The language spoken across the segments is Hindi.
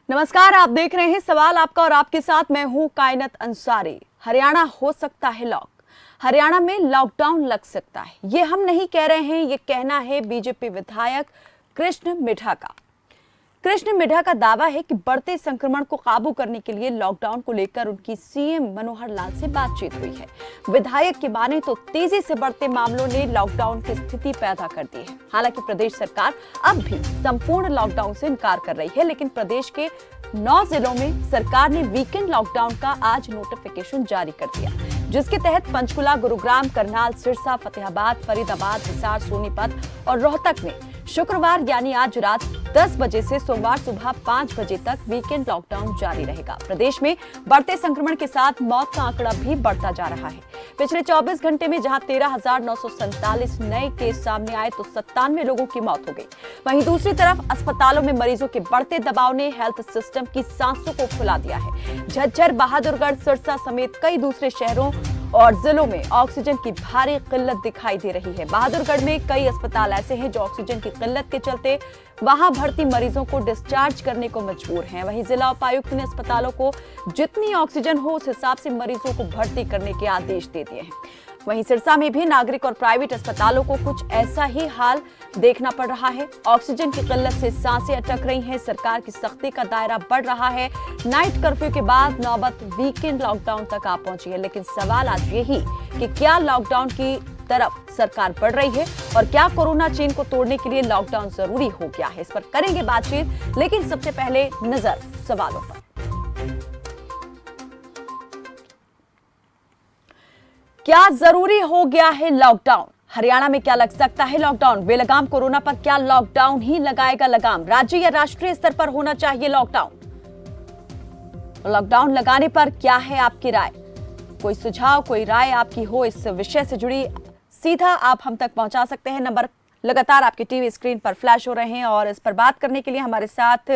नमस्कार, आप देख रहे हैं सवाल आपका और आपके साथ मैं हूं कायनात अंसारी। हरियाणा हो सकता है लॉक। हरियाणा में लॉकडाउन लग सकता है, ये हम नहीं कह रहे हैं, ये कहना है बीजेपी विधायक कृष्ण मिड्ढा का। कृष्ण मिड्ढा का दावा है कि बढ़ते संक्रमण को काबू करने के लिए लॉकडाउन को लेकर उनकी सीएम मनोहर लाल से बातचीत हुई है। विधायक की माने तो तेजी से बढ़ते मामलों ने लॉकडाउन की स्थिति पैदा कर दी है। हालांकि प्रदेश सरकार अब भी संपूर्ण लॉकडाउन से इनकार कर रही है, लेकिन प्रदेश के 9 जिलों में सरकार ने वीकेंड लॉकडाउन का आज नोटिफिकेशन जारी कर दिया, जिसके तहत पंचकुला, गुरुग्राम, करनाल, सिरसा, फतेहाबाद, फरीदाबाद, हिसार, सोनीपत और रोहतक में शुक्रवार यानी आज रात 10 बजे से सोमवार सुबह 5 बजे तक वीकेंड लॉकडाउन जारी रहेगा। प्रदेश में बढ़ते संक्रमण के साथ मौत का आंकड़ा भी बढ़ता जा रहा है। पिछले 24 घंटे में जहां 13,947 नए केस सामने आए तो 97 लोगों की मौत हो गई। वहीं दूसरी तरफ अस्पतालों में मरीजों के बढ़ते दबाव ने हेल्थ सिस्टम की सांसों को फुला दिया है। झज्जर, बहादुरगढ़, सिरसा समेत कई दूसरे शहरों और जिलों में ऑक्सीजन की भारी किल्लत दिखाई दे रही है। बहादुरगढ़ में कई अस्पताल ऐसे हैं जो ऑक्सीजन की किल्लत के चलते वहां भर्ती मरीजों को डिस्चार्ज करने को मजबूर हैं। वहीं जिला उपायुक्त ने अस्पतालों को जितनी ऑक्सीजन हो उस हिसाब से मरीजों को भर्ती करने के आदेश दे दिए हैं। वहीं सिरसा में भी नागरिक और प्राइवेट अस्पतालों को कुछ ऐसा ही हाल देखना पड़ रहा है। ऑक्सीजन की किल्लत से सांसें अटक रही हैं। सरकार की सख्ती का दायरा बढ़ रहा है। नाइट कर्फ्यू के बाद नौबत वीकेंड लॉकडाउन तक आ पहुंची है, लेकिन सवाल आज यही कि क्या लॉकडाउन की तरफ सरकार बढ़ रही है और क्या कोरोना चेन को तोड़ने के लिए लॉकडाउन जरूरी हो गया है। इस पर करेंगे बातचीत, लेकिन सबसे पहले नजर सवालों पर। क्या जरूरी हो गया है लॉकडाउन? हरियाणा में क्या लग सकता है लॉकडाउन? बेलगाम कोरोना पर क्या लॉकडाउन ही लगाएगा लगाम? राज्य या राष्ट्रीय स्तर पर होना चाहिए लॉकडाउन? लॉकडाउन लगाने पर क्या है आपकी राय? कोई सुझाव, कोई राय आपकी हो इस विषय से जुड़ी, सीधा आप हम तक पहुंचा सकते हैं। नंबर लगातार आपकी टीवी स्क्रीन पर फ्लैश हो रहे हैं और इस पर बात करने के लिए हमारे साथ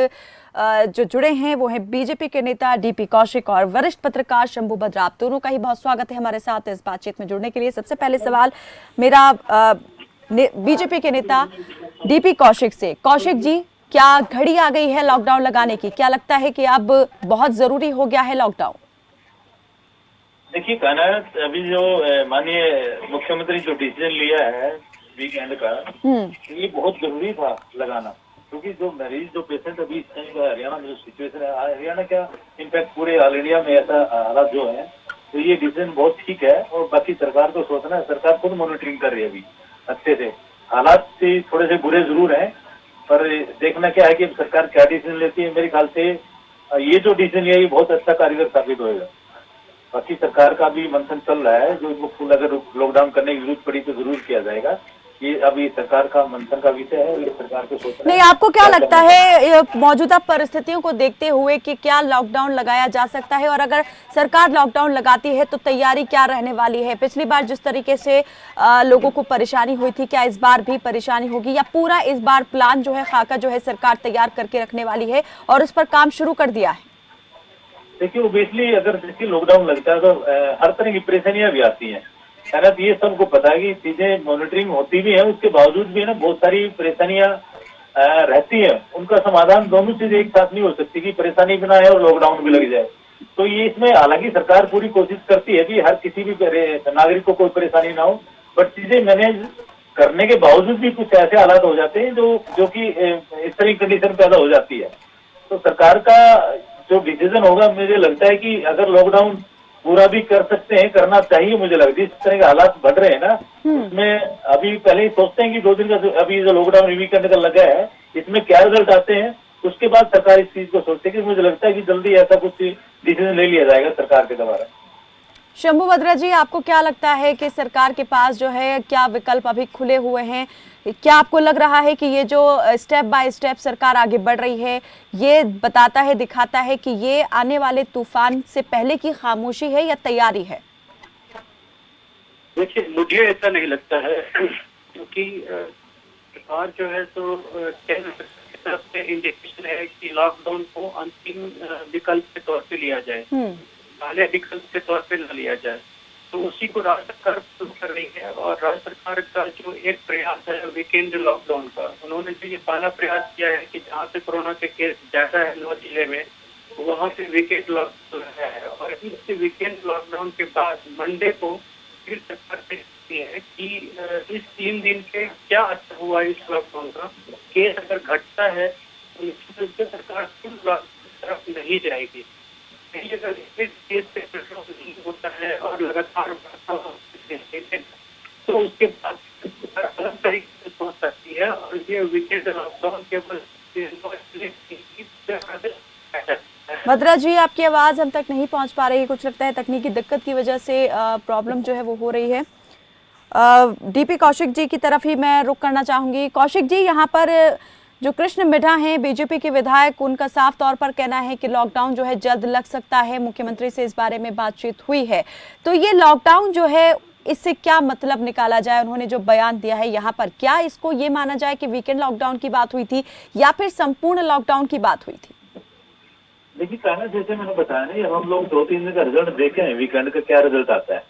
जो जुड़े हैं वो हैं बीजेपी के नेता डीपी कौशिक और वरिष्ठ पत्रकार शंभू भद्रा। आप दोनों का ही बहुत स्वागत है हमारे साथ इस बातचीत में जुड़ने के लिए। सबसे पहले सवाल मेरा बीजेपी के नेता डीपी कौशिक से। कौशिक जी, क्या घड़ी आ गई है लॉकडाउन लगाने की? क्या लगता है कि अब बहुत जरूरी हो गया है लॉकडाउन? देखिए कायनात, अभी जो माननीय मुख्यमंत्री जो डिसीजन लिया है वीकेंड का, ये बहुत जरूरी था लगाना, क्योंकि जो मरीज, जो पेशेंट अभी इस टाइम का हरियाणा में जो सिचुएशन है, हरियाणा क्या इनफैक्ट पूरे ऑल इंडिया में ऐसा हालात जो है, तो ये डिसीजन बहुत ठीक है। और बाकी सरकार को सोचना है, सरकार खुद मॉनिटरिंग कर रही है अभी अच्छे से। हालात से थोड़े से बुरे जरूर हैं, पर देखना क्या है कि सरकार क्या डिसीजन लेती है। मेरे ख्याल से ये जो डिसीजन है ये बहुत अच्छा कारगर साबित होगा। बाकी सरकार का भी मंथन चल रहा है, जो फुल अगर लॉकडाउन करने की जरूरत पड़ी तो जरूर किया जाएगा। ये अभी सरकार का मंथन का विषय है, ये सरकार को सोचना नहीं, है। आपको क्या लगता है मौजूदा परिस्थितियों को देखते हुए कि क्या लॉकडाउन लगाया जा सकता है, और अगर सरकार लॉकडाउन लगाती है तो तैयारी क्या रहने वाली है? पिछली बार जिस तरीके से लोगों को परेशानी हुई थी, क्या इस बार भी परेशानी होगी, या पूरा इस बार प्लान जो है, खाका जो है, सरकार तैयार करके रखने वाली है और उस पर काम शुरू कर दिया है? देखिए ओबियसली अगर देखिए लॉकडाउन लगता है तो हर तरह की परेशानियां भी आती हैं। शायद ये सबको पता है कि चीजें मॉनिटरिंग होती भी है, उसके बावजूद भी है ना बहुत सारी परेशानियां रहती है। उनका समाधान दोनों चीजें एक साथ नहीं हो सकती कि परेशानी भी ना है और लॉकडाउन भी लग जाए। तो ये इसमें हालांकि सरकार पूरी कोशिश करती है कि हर किसी भी नागरिक को कोई परेशानी ना हो, बट चीजें मैनेज करने के बावजूद भी कुछ ऐसे हालात हो जाते हैं जो कि इस तरह की कंडीशन पैदा हो जाती है। तो सरकार का जो डिसीजन होगा, मुझे लगता है कि अगर लॉकडाउन पूरा भी कर सकते हैं, करना चाहिए। मुझे लगता है इस तरह के हालात बढ़ रहे हैं ना, उसमें अभी पहले ही सोचते हैं कि 2 दिन का अभी जो लॉकडाउन वीकेंड का लगा है, इसमें क्या रिजल्ट आते हैं, उसके बाद सरकार इस चीज को सोचते है कि मुझे लगता है कि जल्दी ऐसा कुछ डिसीजन ले लिया जाएगा सरकार के द्वारा। शंभू भद्रा जी, आपको क्या लगता है कि सरकार के पास जो है क्या विकल्प अभी खुले हुए हैं? क्या आपको लग रहा है कि ये जो स्टेप बाय स्टेप सरकार आगे बढ़ रही है, ये बताता है, दिखाता है कि ये आने वाले तूफान से पहले की खामोशी है या तैयारी है? देखिए, मुझे ऐसा नहीं लगता है, क्योंकि सरकार जो है तो तरफ से इंडिकेशन है कि लॉकडाउन को अंतिम विकल्प के तौर पे लिया जाए, पहले विकल्प के तौर पे न लिया जाए। तो उसी को राज्य सरकार शुरू कर रही है। और राज्य सरकार का जो एक प्रयास है वीकेंड लॉकडाउन का, उन्होंने जो ये पहला प्रयास किया है कि जहाँ पे कोरोना के केस ज्यादा है 9 जिले में, वहाँ पे वीकेंड लॉकडाउन है। और इस वीकेंड लॉकडाउन के बाद मंडे को फिर सरकार देखती है कि इस 3 दिन के क्या असर हुआ इस लॉकडाउन का। केस अगर घटता है तो निश्चित रूप से सरकार फुल लॉकडाउन की तरफ नहीं जाएगी। नहीं, अगर इस केस पे कंट्रोल नहीं होता है और लगातार बढ़ता है तो उसके बाद अलग तरीके से सोच सकती है। और ये वीकेंड लॉकडाउन केवल भद्रा जी, आपकी आवाज हम तक नहीं पहुंच पा रही है, कुछ लगता है तकनीकी दिक्कत की वजह से प्रॉब्लम जो है वो हो रही है। डीपी कौशिक जी की तरफ ही मैं रुख करना चाहूंगी। कौशिक जी, यहाँ पर जो कृष्ण मिड्ढा हैं बीजेपी के विधायक, उनका साफ तौर पर कहना है कि लॉकडाउन जो है जल्द लग सकता है। मुख्यमंत्री से इस बारे में बातचीत हुई है, तो ये लॉकडाउन जो है इससे क्या मतलब निकाला जाए? उन्होंने जो बयान दिया है यहाँ पर, क्या इसको ये माना जाए कि वीकेंड लॉकडाउन की बात हुई थी या फिर संपूर्ण लॉकडाउन की बात हुई थी? देखिए कहना, जैसे मैंने बताया नहीं, अब हम लोग 2-3 दिन का रिजल्ट देखे हैं, वीकेंड का क्या रिजल्ट आता है,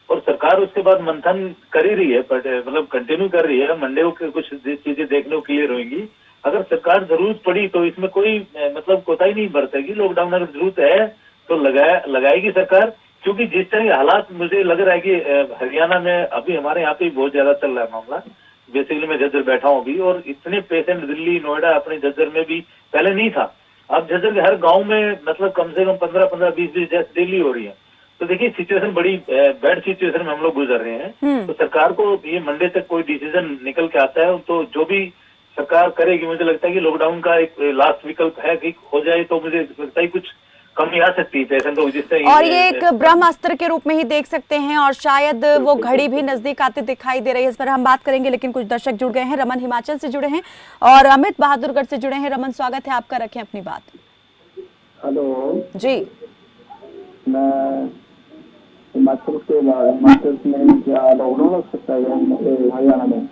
और सरकार उसके बाद मंथन कर ही रही है, मतलब कंटिन्यू कर रही है। मंडे को कुछ चीजें देखने को क्लियर होंगी। अगर सरकार जरूरत पड़ी तो इसमें कोई मतलब कोताही नहीं बरतेगी। लॉकडाउन अगर जरूरत है तो लगाएगी सरकार, क्योंकि जिस तरह के हालात मुझे लग रहा है कि हरियाणा में अभी हमारे यहाँ पे बहुत ज्यादा चल रहा है मामला। बेसिकली मैं झज्जर बैठा हूँ अभी, और इतने पेशेंट दिल्ली, नोएडा, अपने झज्जर में भी पहले नहीं था। अब झज्जर के हर गांव में मतलब कम से कम 15-15, 20-20 डेथ डेली हो रही है। तो देखिए सिचुएशन बड़ी बैड सिचुएशन में हम लोग गुजर रहे हैं। तो सरकार को ये मंडे तक कोई डिसीजन निकल के आता है तो जो भी सरकार करेगी, मुझे लगता है कि लॉकडाउन का एक लास्ट विकल्प है कि हो जाए, तो मुझे लगता है कुछ कमी आ सकती है पेशेंट को जिससे। और ये एक ब्रह्मास्त्र के रूप में ही देख सकते हैं, और शायद वो घड़ी भी नजदीक आते दिखाई दे रही है। इस पर हम बात करेंगे, लेकिन कुछ दर्शक जुड़ गए हैं। रमन हिमाचल से जुड़े हैं और अमित बहादुरगढ़ से जुड़े हैं। रमन, स्वागत है आपका, रखें अपनी बात। हेलो जी, मैं हिमाचल के हिमाचल में क्या लॉकडाउन लग सकता है हरियाणा में?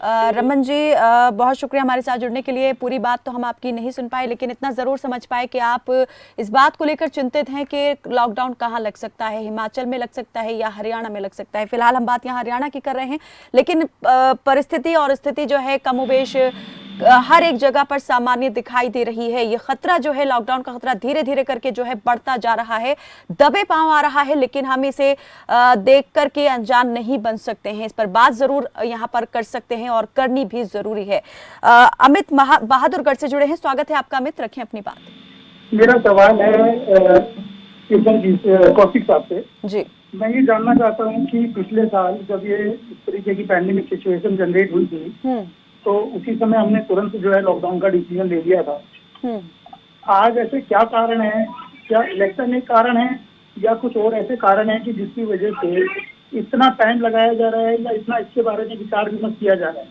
रमन जी, बहुत शुक्रिया हमारे साथ जुड़ने के लिए। पूरी बात तो हम आपकी नहीं सुन पाए, लेकिन इतना जरूर समझ पाए कि आप इस बात को लेकर चिंतित हैं कि लॉकडाउन कहाँ लग सकता है, हिमाचल में लग सकता है या हरियाणा में लग सकता है। फिलहाल हम बात यहाँ हरियाणा की कर रहे हैं, लेकिन परिस्थिति और स्थिति जो है कमोबेश हर एक जगह पर सामान्य दिखाई दे रही है। ये खतरा जो है, लॉकडाउन का खतरा धीरे धीरे करके जो है बढ़ता जा रहा है, दबे पांव आ रहा है, लेकिन हम इसे देख करके अनजान नहीं बन सकते हैं। इस पर बात जरूर यहाँ पर कर सकते हैं और करनी भी जरूरी है। अमित बहादुरगढ़ से जुड़े हैं, स्वागत है आपका अमित, रखें अपनी बात। मेरा सवाल है कौशिक साहब से जी। मैं ये जानना चाहता हूँ कि पिछले साल जब ये इस तरीके की पैंडेमिक सिचुएशन जनरेट हुई थी तो उसी समय हमने तुरंत जो है लॉकडाउन का डिसीजन ले लिया था। आज ऐसे क्या कारण है? क्या इलेक्शन एक कारण है या कुछ और ऐसे कारण है कि जिसकी वजह से इतना टाइम लगाया जा रहा है या इतना इसके बारे में विचार विमर्श किया जा रहा है?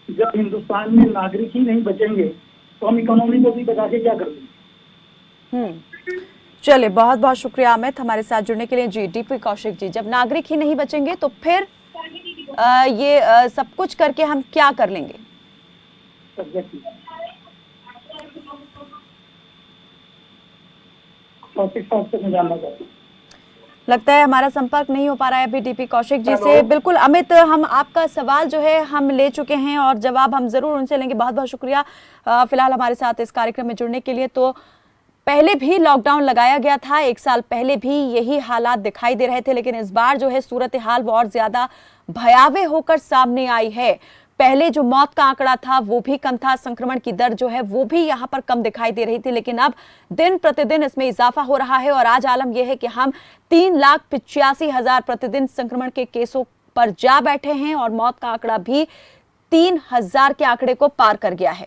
जब हिंदुस्तान में नागरिक ही नहीं बचेंगे तो हम इकोनॉमी को भी बचा के क्या करेंगे? चलिए, बहुत बहुत शुक्रिया अमित हमारे साथ जुड़ने के लिए। जी, डीपी कौशिक जी, जब नागरिक ही नहीं बचेंगे तो फिर ये सब कुछ करके हम क्या कर लेंगे? लगता है हमारा संपर्क नहीं हो पा रहा है अभी डीपी कौशिक जी से। बिल्कुल अमित, हम आपका सवाल जो है हम ले चुके हैं और जवाब हम जरूर उनसे लेंगे। बहुत बहुत शुक्रिया फिलहाल हमारे साथ इस कार्यक्रम में जुड़ने के लिए। तो पहले भी लॉकडाउन लगाया गया था, 1 साल पहले भी यही हालात दिखाई दे रहे थे, लेकिन इस बार जो है सूरत हाल वो और ज्यादा भयावह होकर सामने आई है। पहले जो मौत का आंकड़ा था वो भी कम था, संक्रमण की दर जो है वो भी यहाँ पर कम दिखाई दे रही थी, लेकिन अब दिन प्रतिदिन इसमें इजाफा हो रहा है और आज आलम यह है कि हम 3,85,000 प्रतिदिन संक्रमण के केसों पर जा बैठे हैं और मौत का आंकड़ा भी 3,000 के आंकड़े को पार कर गया है।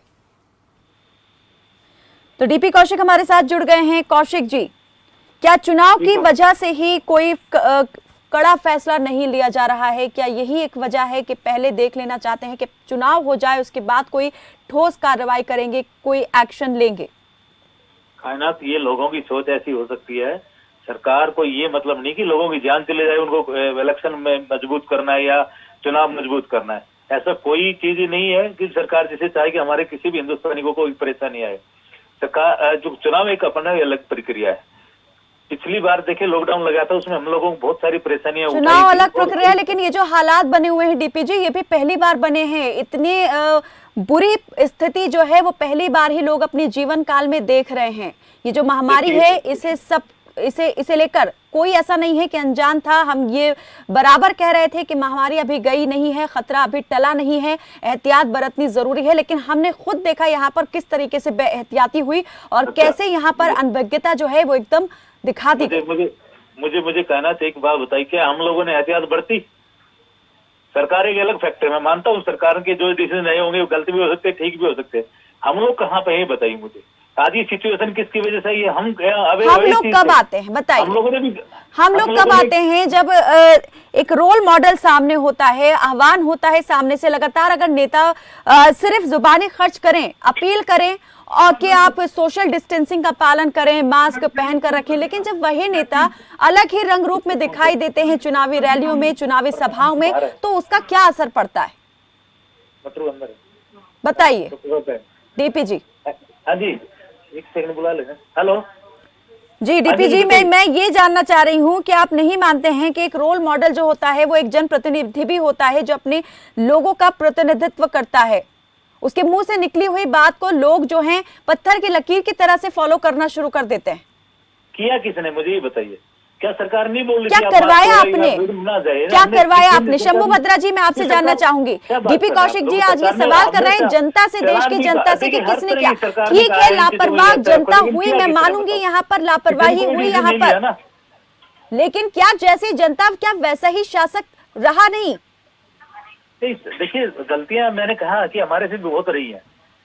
तो डीपी कौशिक हमारे साथ जुड़ गए हैं। कौशिक जी, क्या चुनाव की वजह से ही कोई कड़ा फैसला नहीं लिया जा रहा है? क्या यही एक वजह है कि पहले देख लेना चाहते हैं कि चुनाव हो जाए उसके बाद कोई ठोस कार्रवाई करेंगे, कोई एक्शन लेंगे? कायनात, ये लोगों की सोच ऐसी हो सकती है। सरकार को ये मतलब नहीं कि लोगों की जान चले जाए, उनको इलेक्शन में मजबूत करना है या चुनाव मजबूत करना है। ऐसा कोई चीज ही नहीं है कि सरकार जिसे चाहे कि हमारे किसी भी हिंदुस्तानी को कोई परेशानी आए। सरकार जो चुनाव एक अपना अलग प्रक्रिया है। पिछली बार देखिए लॉकडाउन लगा था, उसमें हम लोगों को बहुत सारी परेशानियां उठाई चुनाव थी। अलग प्रक्रिया है, लेकिन ये जो हालात बने हुए हैं डीपी जी, ये भी पहली बार बने हैं। इतनी बुरी स्थिति जो है वो पहली बार ही लोग अपने जीवन काल में देख रहे हैं। ये जो महामारी है, इसे लेकर कोई ऐसा नहीं है कि अनजान था। हम ये बराबर कह रहे थे कि महामारी अभी गई नहीं है, खतरा अभी टला नहीं है, एहतियात बरतनी जरूरी है। लेकिन हमने खुद देखा यहाँ पर किस तरीके से बेएहतियाती हुई और कैसे यहाँ पर अनभिज्ञता जो है वो एकदम दिखा दी। मुझे कहना था, एक बात बताइए, क्या हम लोगों ने एहतियात बरती? सरकार एक अलग फैक्टर, मैं मानता हूँ सरकार के जो डिसीजन नहीं होंगे वो गलती भी हो सकते, ठीक भी हो सकते। हम लोग कहाँ पे हैं बताइए मुझे। आज ये सिचुएशन किसकी वजह से है? हम लोग कब आते हैं बताइए? हम लोगों ने भी, हम लोग कब आते हैं जब एक रोल मॉडल सामने होता है, आह्वान होता है सामने से लगातार। अगर नेता सिर्फ जुबानी खर्च करें, अपील करें और कि आप सोशल डिस्टेंसिंग का पालन करें, मास्क पहन कर रखें, लेकिन जब वही नेता अलग ही रंग रूप में दिखाई देते हैं चुनावी रैलियों में, चुनावी सभाओं में, तो उसका क्या असर पड़ता है बताइए डीपी जी। हाँ जी, एक सेकंड बुला लेना। हेलो जी डीपी जी, मैं ये जानना चाह रही हूँ कि आप नहीं मानते हैं कि एक रोल मॉडल जो होता है वो एक जनप्रतिनिधि भी होता है, जो अपने लोगों का प्रतिनिधित्व करता है। उसके मुंह से निकली हुई बात को लोग जो हैं पत्थर की लकीर की तरह से फॉलो करना शुरू कर देते हैं। किया किसने, मुझे ये बताइए। क्या सरकार नहीं बोल रही? क्या करवाया आपने? क्या करवाया आपने? शंभू भद्रा जी, मैं आपसे जानना चाहूंगी। डीपी कौशिक जी आज ये सवाल कर रहे हैं जनता से, देश की जनता से, कि किसने क्या। ठीक है, लापरवाह जनता हुई, मैं मानूंगी, यहाँ पर लापरवाही हुई यहाँ पर, लेकिन क्या जैसी जनता, क्या वैसा ही शासक रहा नहीं? देखिए, गलतियां मैंने कहा कि हमारे से भी बहुत रही है।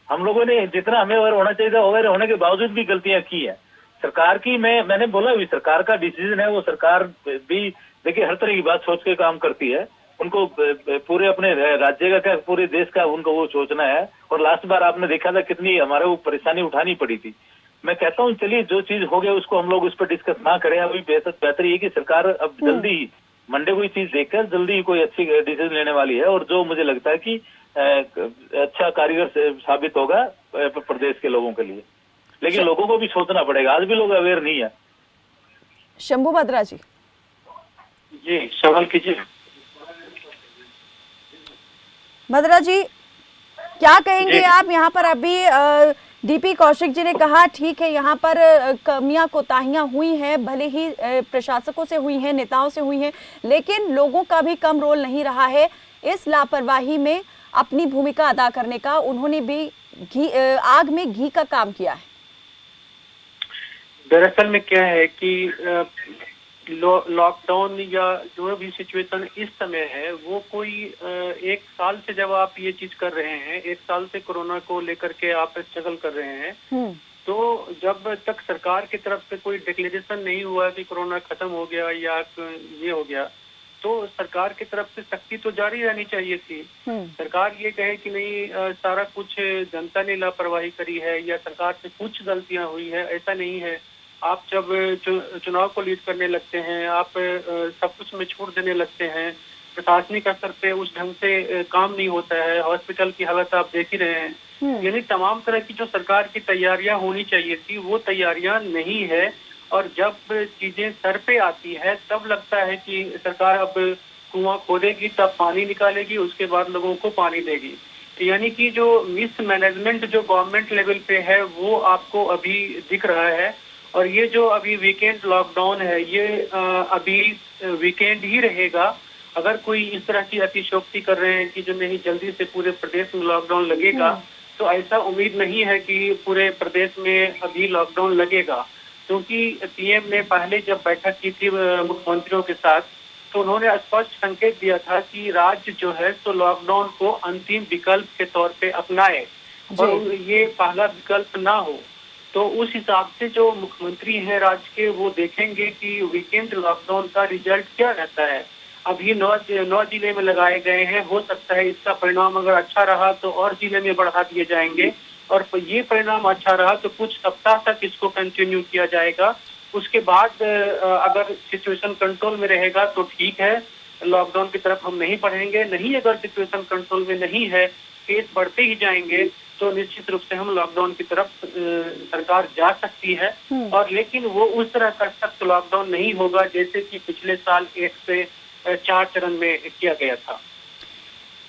हम लोगों ने जितना हमें अवेयर होना चाहिए था, अवेयर होने के बावजूद भी गलतियां की है सरकार की। मैंने बोला भी, सरकार का डिसीजन है, वो सरकार भी देखिए हर तरह की बात सोच के काम करती है। उनको पूरे अपने राज्य का क्या, पूरे देश का उनको वो सोचना है। और लास्ट बार आपने देखा था कितनी हमारे वो परेशानी उठानी पड़ी थी। मैं कहता हूँ चलिए जो चीज हो गया उसको हम लोग उस पर डिस्कस ना करें। अभी बेहतर ये कि सरकार अब जल्दी ही मंडे को ये चीज देखकर जल्दी ही कोई अच्छी डिसीजन लेने वाली है, और जो मुझे लगता है कि अच्छा कारीगर साबित होगा प्रदेश के लोगों के लिए। लेकिन लोगों को भी सोचना पड़ेगा, आज भी लोग अवेयर नहीं है। शंभू भद्रा जी जी सवाल कीजिए। भद्रा जी क्या कहेंगे आप? यहाँ पर अभी डीपी कौशिक जी ने कहा ठीक है, यहाँ पर कमियां कोताहियां हुई हैं, भले ही प्रशासकों से हुई हैं, नेताओं से हुई हैं, लेकिन लोगों का भी कम रोल नहीं रहा है इस लापरवाही में अपनी भूमिका अदा करने का। उन्होंने भी आग में घी का काम किया है। दरअसल में क्या है कि लॉकडाउन या जो भी सिचुएशन इस समय है वो कोई एक साल से जब आप ये चीज कर रहे हैं, एक साल से कोरोना को लेकर के आप स्ट्रगल कर रहे हैं, तो जब तक सरकार की तरफ से कोई डिक्लेरेशन नहीं हुआ कि कोरोना खत्म हो गया या ये हो गया, तो सरकार की तरफ से सख्ती तो जारी रहनी चाहिए थी। सरकार ये कहे कि नहीं सारा कुछ जनता ने लापरवाही करी है या सरकार से कुछ गलतियां हुई है, ऐसा नहीं है। आप जब चुनाव को लीड करने लगते हैं, आप सब कुछ में छूट देने लगते हैं, प्रशासनिक स्तर पे उस ढंग से काम नहीं होता है, हॉस्पिटल की हालत आप देख ही रहे हैं। यानी तमाम तरह की जो सरकार की तैयारियां होनी चाहिए थी वो तैयारियां नहीं है, और जब चीजें सर पे आती है तब लगता है कि सरकार अब कुआं खोदेगी, तब पानी निकालेगी, उसके बाद लोगों को पानी देगी। यानी कि जो मिसमैनेजमेंट जो गवर्नमेंट लेवल पे है वो आपको अभी दिख रहा है। और ये जो अभी वीकेंड लॉकडाउन है ये अभी वीकेंड ही रहेगा। अगर कोई इस तरह की अतिशयोक्ति कर रहे हैं कि जो नहीं जल्दी से पूरे प्रदेश में लॉकडाउन लगेगा, तो ऐसा उम्मीद नहीं है कि पूरे प्रदेश में अभी लॉकडाउन लगेगा। क्योंकि पीएम ने पहले जब बैठक की थी मुख्यमंत्रियों के साथ, तो उन्होंने स्पष्ट संकेत दिया था कि राज्य जो है तो लॉकडाउन को अंतिम विकल्प के तौर पे अपनाए और ये पहला विकल्प ना हो। तो उस हिसाब से जो मुख्यमंत्री हैं राज्य के वो देखेंगे कि वीकेंड लॉकडाउन का रिजल्ट क्या रहता है। अभी 9 जिले में लगाए गए हैं, हो सकता है इसका परिणाम अगर अच्छा रहा तो और जिले में बढ़ा दिए जाएंगे, और ये परिणाम अच्छा रहा तो कुछ सप्ताह तक इसको कंटिन्यू किया जाएगा। उसके बाद अगर सिचुएशन कंट्रोल में रहेगा तो ठीक है, लॉकडाउन की तरफ हम नहीं बढ़ेंगे। नहीं, अगर सिचुएशन कंट्रोल में नहीं है, केस बढ़ते ही जाएंगे, तो निश्चित रूप से हम लॉकडाउन की तरफ सरकार जा सकती है। और लेकिन वो उस तरह का सख्त लॉकडाउन नहीं होगा जैसे कि पिछले साल 1 से 4 चरण में किया गया था।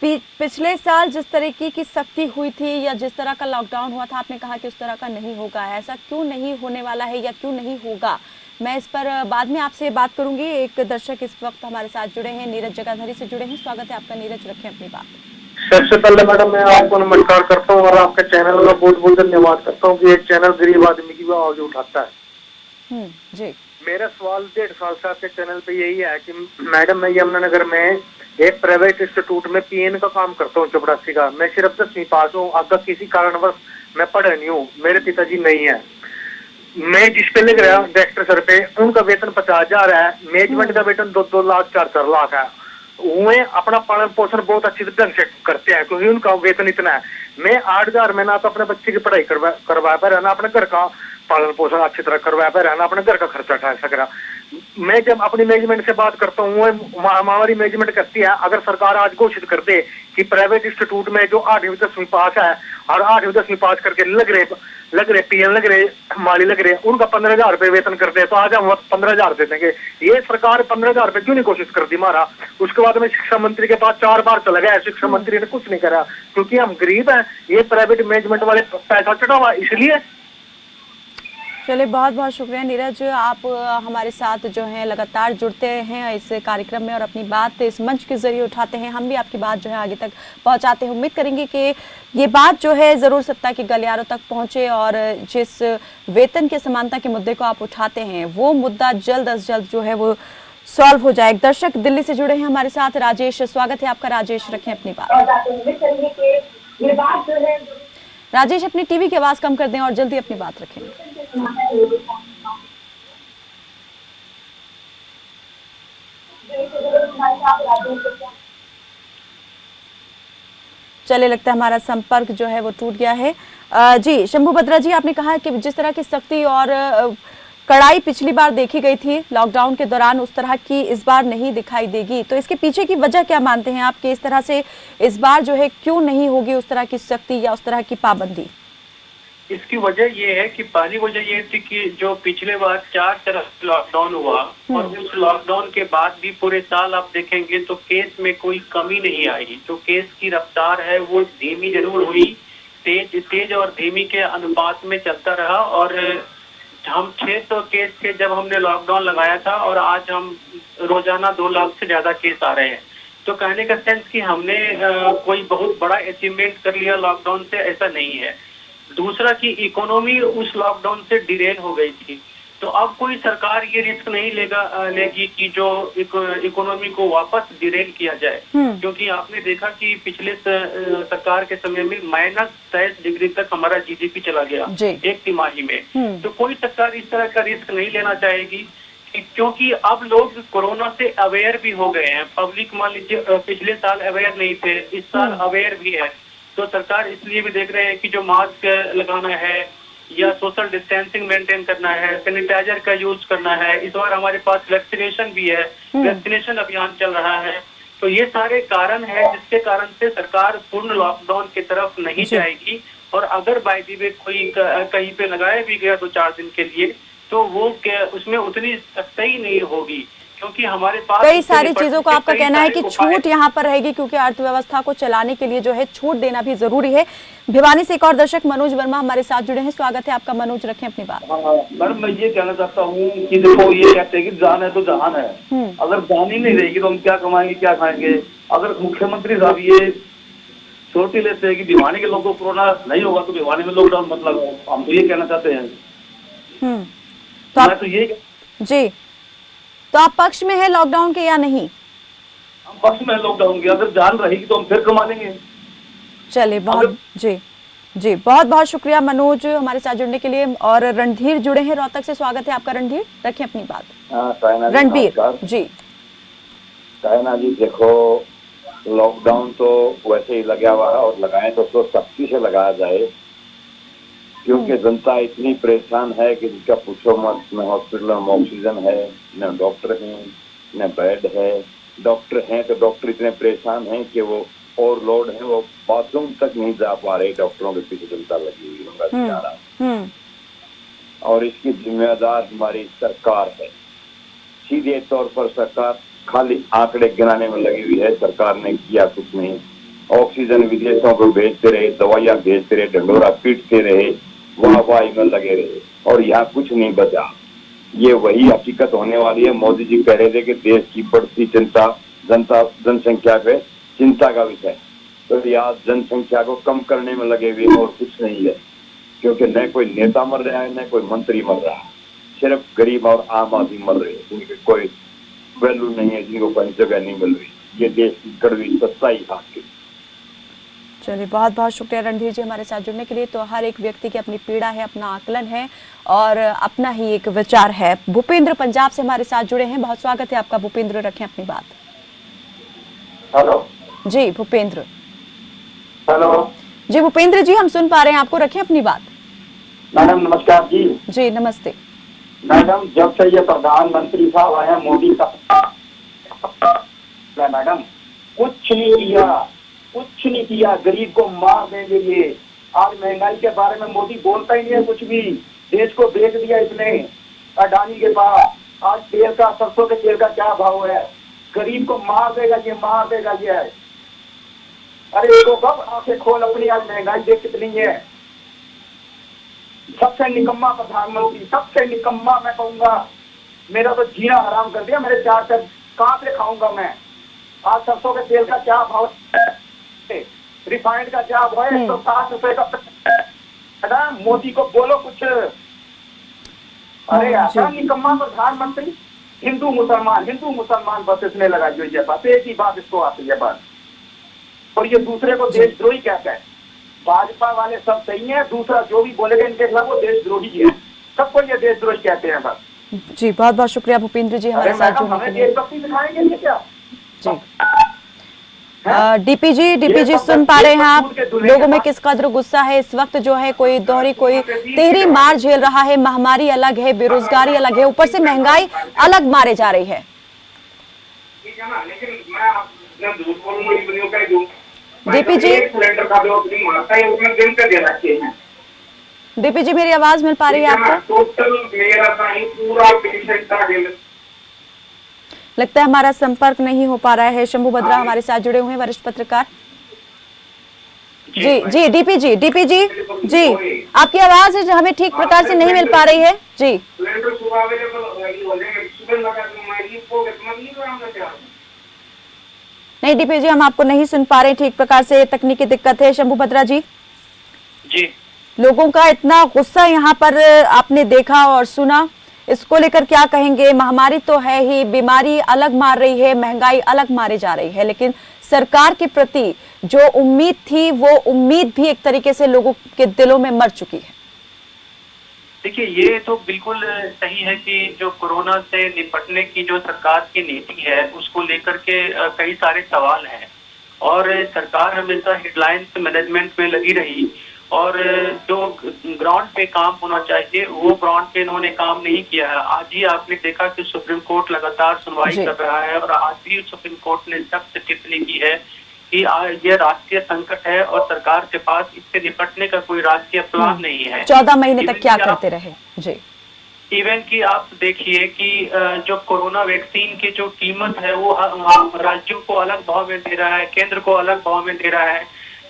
पिछले साल जिस तरीके की सख्ती हुई थी या जिस तरह का लॉकडाउन हुआ था, आपने कहा कि उस तरह का नहीं होगा, ऐसा क्यों नहीं होने वाला है या क्यों नहीं होगा, मैं इस पर बाद में आपसे बात करूंगी। एक दर्शक इस वक्त हमारे साथ जुड़े हैं, नीरज जगाधरी से जुड़े हैं। स्वागत है आपका नीरज, रखें अपनी बात। सबसे पहले मैडम मैं आपको नमस्कार करता हूँ और आपके चैनल का बहुत बहुत धन्यवाद करता हूँ कि एक चैनल गरीब आदमी की आवाज उठाता है। जी, मेरा सवाल 1.5 साल से आपके चैनल पे यही है कि मैडम मैं यमुनानगर में एक प्राइवेट इंस्टीट्यूट में पीएन का काम करता हूँ, चपरासी का। मैं सिर्फ 10वीं पास हूँ, अगर किसी कारणवश मैं पढ़ा नहीं हूँ, मेरे पिताजी नहीं है। मैं जिस पे लग रहा डायरेक्टर सर पे, उनका वेतन 50,000 है, मैनेजमेंट का वेतन 2 लाख 4 लाख है। वो अपना पालन पोषण बहुत अच्छी ढंग से करते हैं क्योंकि उनका वेतन इतना है। मैं 8,000 में ना तो अपने बच्चे की पढ़ाई करवा पा रहा, ना अपने घर का पालन पोषण अच्छी तरह करवा पा रहा, ना अपने घर का खर्चा उठा सक रहा। मैं जब अपनी मैनेजमेंट से बात करता हूँ, हमारी मैनेजमेंट कहती है अगर सरकार आज घोषित कर दे कि प्राइवेट इंस्टीट्यूट में जो 8वीं 10वीं पास है और 8वीं 10वीं पास करके लग रहे पीएन लग रहे माली लग रहे, उनका 15,000 रुपए वेतन कर दे तो आज हम 15,000 दे देंगे। ये सरकार 15,000 रुपए क्यों नहीं कोशिश कर दी मारा। उसके बाद में शिक्षा मंत्री के पास 4 बार चला गया, शिक्षा मंत्री ने कुछ नहीं करा क्योंकि हम गरीब हैं। ये प्राइवेट मैनेजमेंट वाले पैसा चढ़ा हुआ इसलिए। चलिए, बहुत बहुत शुक्रिया नीरज, आप हमारे साथ जो है लगातार जुड़ते हैं इस कार्यक्रम में और अपनी बात इस मंच के जरिए उठाते हैं। हम भी आपकी बात जो है आगे तक पहुंचाते हैं। उम्मीद करेंगे कि ये बात जो है ज़रूर सत्ता के गलियारों तक पहुंचे और जिस वेतन के समानता के मुद्दे को आप उठाते हैं वो मुद्दा जल्द अज जल्द जो है वो सॉल्व हो जाए। एक दर्शक दिल्ली से जुड़े हैं हमारे साथ, राजेश, स्वागत है आपका। राजेश, रखें अपनी बात। राजेश, अपनी टीवी की आवाज कम कर दें और जल्दी अपनी बात रखें। चले, लगता है हमारा संपर्क जो है वो टूट गया है। जी शंभू बत्रा जी, आपने कहा कि जिस तरह की सख्ती और कड़ाई पिछली बार देखी गई थी लॉकडाउन के दौरान, उस तरह की इस बार नहीं दिखाई देगी, तो इसके पीछे की वजह क्या मानते हैं आप कि इस तरह से इस बार जो है क्यों नहीं होगी उस तरह की सख्ती या उस तरह की पाबंदी? इसकी वजह ये है कि पहली वजह ये थी कि जो पिछले बार 4 तरफ लॉकडाउन हुआ और उस लॉकडाउन के बाद भी पूरे साल आप देखेंगे तो केस में कोई कमी नहीं आई। जो केस की रफ्तार है वो धीमी जरूर हुई, तेज और धीमी के अनुपात में चलता रहा। और हम 600 केस थे जब हमने लॉकडाउन लगाया था और आज हम रोजाना 2 लाख से ज्यादा केस आ रहे हैं। तो कहने का सेंस कि हमने कोई बहुत बड़ा अचीवमेंट कर लिया लॉकडाउन से, ऐसा नहीं है। दूसरा कि इकोनॉमी उस लॉकडाउन से डिरेल हो गई थी, तो अब कोई सरकार ये रिस्क नहीं लेगी कि जो इकोनॉमी को वापस डिरेल किया जाए, क्योंकि आपने देखा कि पिछले सरकार के समय में -23 डिग्री तक हमारा जीडीपी चला गया एक तिमाही में। तो कोई सरकार इस तरह का रिस्क नहीं लेना चाहेगी क्योंकि अब लोग कोरोना से अवेयर भी हो गए हैं। पब्लिक मान लीजिए पिछले साल अवेयर नहीं थे, इस साल अवेयर भी है। तो सरकार इसलिए भी देख रहे हैं कि जो मास्क लगाना है या सोशल डिस्टेंसिंग मेंटेन करना है, सैनिटाइजर का यूज करना है। इस बार हमारे पास वैक्सीनेशन भी है, वैक्सीनेशन अभियान चल रहा है। तो ये सारे कारण है जिसके कारण से सरकार पूर्ण लॉकडाउन की तरफ नहीं जाएगी। और अगर बाय द वे कोई कहीं पे लगाया भी गया 2-4 दिन के लिए तो वो उसमें उतनी सख्ती नहीं होगी क्योंकि हमारे पास कई सारी चीजों को आपका कहना है कि छूट यहाँ पर रहेगी क्योंकि अर्थव्यवस्था को चलाने के लिए जो है छूट देना भी जरूरी है। भिवानी से एक और दर्शक मनोज वर्मा हमारे साथ जुड़े हैं, स्वागत है आपका। मनोज, रखें अपनी बात। मैडम मैं ये कहना चाहता हूँ कि देखो ये कहते हैं कि जान है तो जहान है, अगर जान ही नहीं रहेगी तो हम क्या कमाएंगे क्या खाएंगे। अगर मुख्यमंत्री साहब ये छोटी लेते हैं कि भिवानी के लोगों को कोरोना नहीं होगा तो भिवानी में लॉकडाउन मत लगाओ, हम तो ये कहना चाहते हैं। तो ये जी, तो आप पक्ष में है लॉकडाउन के या नहीं? हम पक्ष में है लॉकडाउन के, अगर जान रहेगी तो हम फिर कमा लेंगे। चलिए, बहुत जी बहुत बहुत शुक्रिया मनोज हमारे साथ जुड़ने के लिए। और रणधीर जुड़े हैं रोहतक से, स्वागत है आपका रणधीर, रखें अपनी बात। रणबीर जी। सायना जी, देखो लॉकडाउन तो वैसे ही लगा हुआ है और लगाए तो उसको सख्ती से लगाया जाए क्योंकि जनता इतनी परेशान है कि जिसका पूछो मत। न हॉस्पिटल में ऑक्सीजन है, न डॉक्टर हैं, न बेड है। डॉक्टर हैं तो डॉक्टर इतने परेशान हैं कि वो ओवरलोड है, वो बाथरूम तक नहीं जा पा रहे, डॉक्टरों के पीछे जनता लगी हुई उनका बेचारा। और इसकी जिम्मेदार हमारी सरकार है, सीधे तौर पर सरकार खाली आंकड़े गिनाने में लगी हुई है। सरकार ने किया कुछ नहीं, ऑक्सीजन विदेशों को भेजते रहे, दवाइयां भेजते रहे, ढंडोरा पीटते रहे, वाहवाही में लगे रहे और यहाँ कुछ नहीं बचा। ये वही हकीकत होने वाली है। मोदी जी कह रहे थे कि देश की बढ़ती जनसंख्या पे चिंता का विषय, तो यहाँ जनसंख्या को कम करने में लगे हुए और कुछ नहीं है, क्योंकि न कोई नेता मर रहा है, न कोई मंत्री मर रहा है, सिर्फ गरीब और आम आदमी मर रहे हैं, जिनकी कोई वैल्यू नहीं है, जिनको कोई जगह नहीं मिल रही। ये देश की कड़वी सच्चाई आपकी। चलिए, बहुत बहुत शुक्रिया रणधीर जी हमारे साथ जुड़ने के लिए। तो हर एक व्यक्ति की अपनी पीड़ा है, अपना आकलन है और अपना ही एक विचार है। भूपेंद्र पंजाब से हमारे साथ जुड़े हैं, बहुत स्वागत है आपका भूपेंद्र, रखें अपनी बात। हेलो जी भूपेंद्र। हेलो जी भूपेंद्र जी, हम सुन पा रहे हैं आपको, रखें अपनी बात। मैडम नमस्कार जी। जी नमस्ते मैडम, जब से ये प्रधानमंत्री साहब आए हैं मोदी साहब, मैडम कुछ नहीं किया, गरीब को मार देंगे ये। आज महंगाई के बारे में मोदी बोलता ही नहीं है कुछ भी, देश को बेच दिया इसने अडानी के पास। आज तेल का, सरसों के तेल का क्या भाव है, गरीब को मार देगा ये। अरे इसको कब आंखें खोल अपनी, आज महंगाई देख कितनी है। सबसे निकम्मा प्रधानमंत्री, सबसे निकम्मा मैं कहूंगा। मेरा तो जीना हराम कर दिया, मेरे 4 पैसे कहाँ से खाऊंगा मैं। आज सरसों के तेल का क्या भाव है, रिफाइंड का क्या भाव है, 160 रुपए का। मोदी को बोलो कुछ। अरे ऐसा निकम्मा प्रधानमंत्री। हिंदू मुसलमान बस इसने लगाई हुई है, बस एक ही बात इसको आती है बस। और ये दूसरे को देशद्रोही कहता है। भाजपा वाले सब सही है, दूसरा जो भी बोलेगा इनके खिलाफ वो देशद्रोही है। सबको ये देशद्रोही कहते हैं बस। जी बहुत बहुत शुक्रिया भूपेंद्र जी हमारे साथ जुड़ने के लिए। देशभक्ति सिखाएंगे ये क्या जी। डीपी जी सुन पा रहे हैं आप, लोगों में किस कदर गुस्सा है इस वक्त। जो है कोई दोहरी, कोई तेहरी मार झेल रहा है। महामारी अलग है, बेरोजगारी अलग है, ऊपर से महंगाई अलग मारे जा रही है। डीपी जी मेरी आवाज मिल पा रही है आपको? लगता है हमारा संपर्क नहीं हो पा रहा है। शंभू बद्रा हमारे साथ जुड़े हुए हैं, वरिष्ठ पत्रकार। जी डीपी जी आपकी आवाज हमें ठीक प्रकार से नहीं मिल पा रही है। जी नहीं डीपी जी, हम आपको नहीं सुन पा रहे ठीक प्रकार से, तकनीकी दिक्कत है। शंभू बद्रा जी, लोगों का इतना गुस्सा यहाँ पर आपने देखा और सुना, इसको लेकर क्या कहेंगे? महामारी तो है ही, बीमारी अलग मार रही है, महंगाई अलग मारी जा रही है, लेकिन सरकार के प्रति जो उम्मीद थी वो उम्मीद भी एक तरीके से लोगों के दिलों में मर चुकी है। देखिए, ये तो बिल्कुल सही है कि जो कोरोना से निपटने की जो सरकार की नीति है उसको लेकर के कई सारे सवाल हैं और सरकार हमेशा हेडलाइंस मैनेजमेंट में लगी रही और जो ग्राउंड पे काम होना चाहिए वो ग्राउंड पे इन्होंने काम नहीं किया है। आज ही आपने देखा कि सुप्रीम कोर्ट लगातार सुनवाई कर रहा है और आज भी सुप्रीम कोर्ट ने सख्त टिप्पणी की है कि ये राष्ट्रीय संकट है और सरकार के पास इससे निपटने का कोई राष्ट्रीय प्लान नहीं है। 14 महीने तक क्या करते रहे जी। इवन कि आप देखिए कि जो कोरोना वैक्सीन की जो कीमत है वो राज्यों को अलग भाव में दे रहा है, केंद्र को अलग भाव में दे रहा है,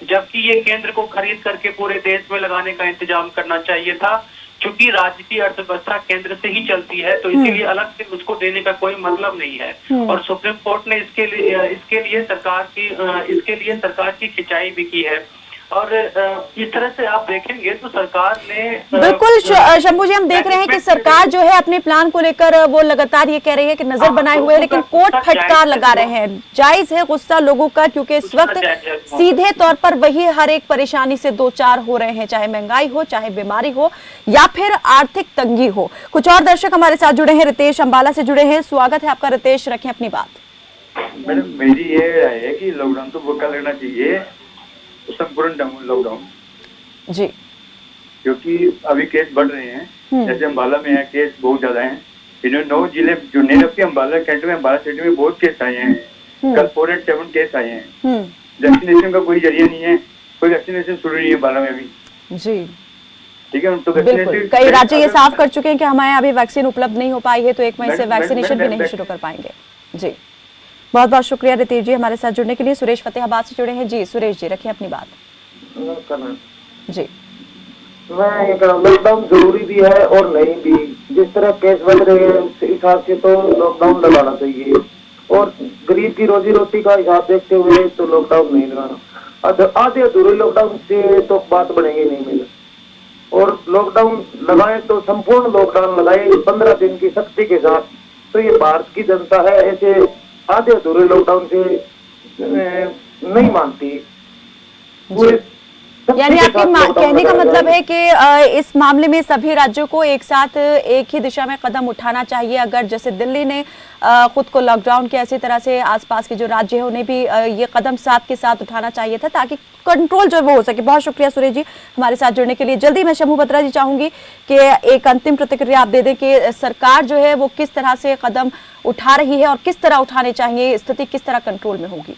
जबकि ये केंद्र को खरीद करके पूरे देश में लगाने का इंतजाम करना चाहिए था। चूंकि राज्य की अर्थव्यवस्था केंद्र से ही चलती है तो इसीलिए अलग से उसको देने का कोई मतलब नहीं है। और सुप्रीम कोर्ट ने इसके लिए सरकार की खिंचाई भी की है और इस तरह से आप देखेंगे तो सरकार ने बिल्कुल शंभू जी, हम देख रहे हैं कि सरकार जो है अपने प्लान को लेकर वो लगातार ये कह रही है कि नजर बनाए हुए है, लेकिन कोर्ट फटकार लगा रहे हैं। जायज है गुस्सा लोगों का, क्योंकि इस वक्त सीधे तौर पर वही हर एक परेशानी से दो चार हो रहे हैं, चाहे महंगाई हो, चाहे बीमारी हो या फिर आर्थिक तंगी हो। कुछ और दर्शक हमारे साथ जुड़े हैं, रितेश अंबाला से जुड़े हैं, स्वागत है आपका रितेश, रखें अपनी बात। मैडम मेरी ये राय है कि लॉकडाउन तो पक्का लगना चाहिए, संपूर्ण लॉकडाउन जी, क्योंकि अभी केस बढ़ रहे हैं। जैसे अम्बाला में है केस बहुत ज्यादा हैं। इन्होंने 9 जिले जो अम्बाला कैंट में, अम्बाला सिटी में बहुत केस आए हैं, कल 407 केस आए हैं। वैक्सीनेशन का कोई जरिया नहीं है, कोई वैक्सीनेशन शुरू नहीं है अम्बाला में अभी। जी ठीक है, तो बिल्कुल, वैक्सीनेशन कई राज्य ये साफ कर चुके हैं कि हमारे यहाँ अभी वैक्सीन उपलब्ध नहीं हो पाई है, तो 1 मई से वैक्सीनेशन भी नहीं शुरू कर पाएंगे। जी बहुत बहुत शुक्रिया रितेश जी हमारे साथ जुड़ने के लिए। सुरेश फतेहाबाद से जुड़े हैं। जी सुरेश जी रखिए अपनी बात। जी मैं ये कह रहा हूँ लॉकडाउन जरूरी भी है और नहीं भी। जिस तरह केस बढ़ रहे हैं उस हिसाब से तो लॉकडाउन लगाना चाहिए, और गरीब की रोजी रोटी का हिसाब देखते हुए तो लॉकडाउन नहीं लगाना। आधे अधूरे लॉकडाउन से तो बात बनेगी नहीं मिले, और लॉकडाउन लगाए तो संपूर्ण लॉकडाउन लगाए 15 दिन की सख्ती के साथ। तो ये भारत की जनता है, ऐसे आधे अधूरे लॉकडाउन से नहीं मानती। पूरे यानी आपके कहने का मतलब है कि इस मामले में सभी राज्यों को एक साथ एक ही दिशा में कदम उठाना चाहिए। अगर जैसे दिल्ली ने खुद को लॉकडाउन के ऐसी तरह से आसपास के जो राज्य है उन्हें भी ये कदम साथ के साथ उठाना चाहिए था ताकि कंट्रोल जो है वो हो सके। बहुत शुक्रिया सुरेश जी हमारे साथ जुड़ने के लिए। जल्दी मैं शंभू बत्रा जी चाहूंगी कि एक अंतिम प्रतिक्रिया आप दे दें कि सरकार जो है वो किस तरह से कदम उठा रही है और किस तरह उठाने चाहिए, स्थिति किस तरह कंट्रोल में होगी।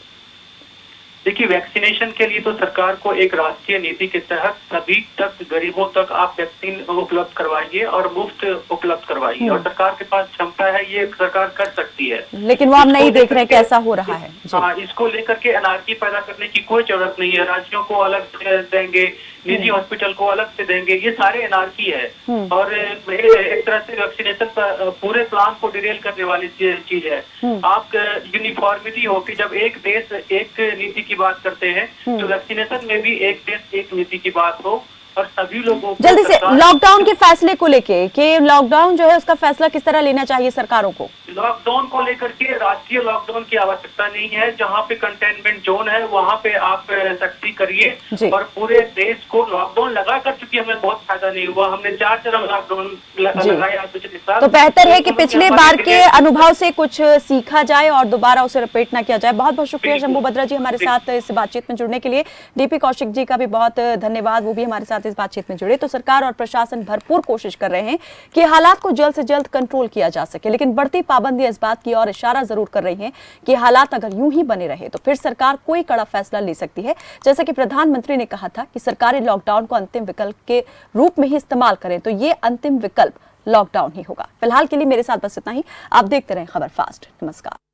देखिए, वैक्सीनेशन के लिए तो सरकार को एक राष्ट्रीय नीति के तहत सभी तक, गरीबों तक आप वैक्सीन उपलब्ध करवाइए और मुफ्त उपलब्ध करवाइए, और सरकार के पास क्षमता है, ये सरकार कर सकती है। लेकिन वो हम नहीं देख रहे कैसा हो रहा है। हाँ, इसको लेकर के अनार्की पैदा करने की कोई जरूरत नहीं है। राज्यों को अलग देंगे, निजी हॉस्पिटल को अलग से देंगे, ये सारे अनार्की है। और एक तरह से वैक्सीनेशन पूरे प्लान को डिरेल करने वाली चीज है। आप यूनिफॉर्मिटी हो कि जब एक देश एक नीति की बात करते हैं तो वैक्सीनेशन में भी एक देश एक नीति की बात हो, और सभी लोगों को जल्दी से लॉकडाउन के फैसले को लेके कि लॉकडाउन जो है उसका फैसला किस तरह लेना चाहिए सरकारों को। लॉकडाउन को लेकर के राष्ट्रीय लॉकडाउन की आवश्यकता नहीं है। जहां पे कंटेनमेंट जोन है वहां पे आप सख्ती करिए, और पूरे देश को लॉकडाउन लगा कर, चूंकि हमें बहुत फायदा नहीं हुआ, हमने 4 चरम लॉकडाउन लगाया पिछले साल। तो बेहतर है कि पिछले बार के अनुभव से कुछ सीखा जाए और दोबारा उसे रिपीट ना किया जाए। बहुत बहुत शुक्रिया शंभू बत्रा जी हमारे साथ इस बातचीत में जुड़ने के लिए। डीपी कौशिक जी का भी बहुत धन्यवाद, वो भी हमारे साथ इस बातचीत में जुड़े। तो सरकार और प्रशासन भरपूर कोशिश कर रहे हैं कि हालात को जल्द से जल्द कंट्रोल किया जा सके, लेकिन बढ़ती पाबंदियां इस बात की ओर इशारा जरूर कर रही हैं कि हालात अगर यूं ही बने रहे तो फिर सरकार कोई कड़ा फैसला ले सकती है। जैसा कि प्रधानमंत्री ने कहा था कि सरकारें लॉकडाउन को अंतिम विकल्प के रूप में ही इस्तेमाल करें, तो ये अंतिम विकल्प लॉकडाउन ही होगा। फिलहाल के लिए मेरे साथ बस इतना ही। आप देखते रहें खबर फास्ट। नमस्कार।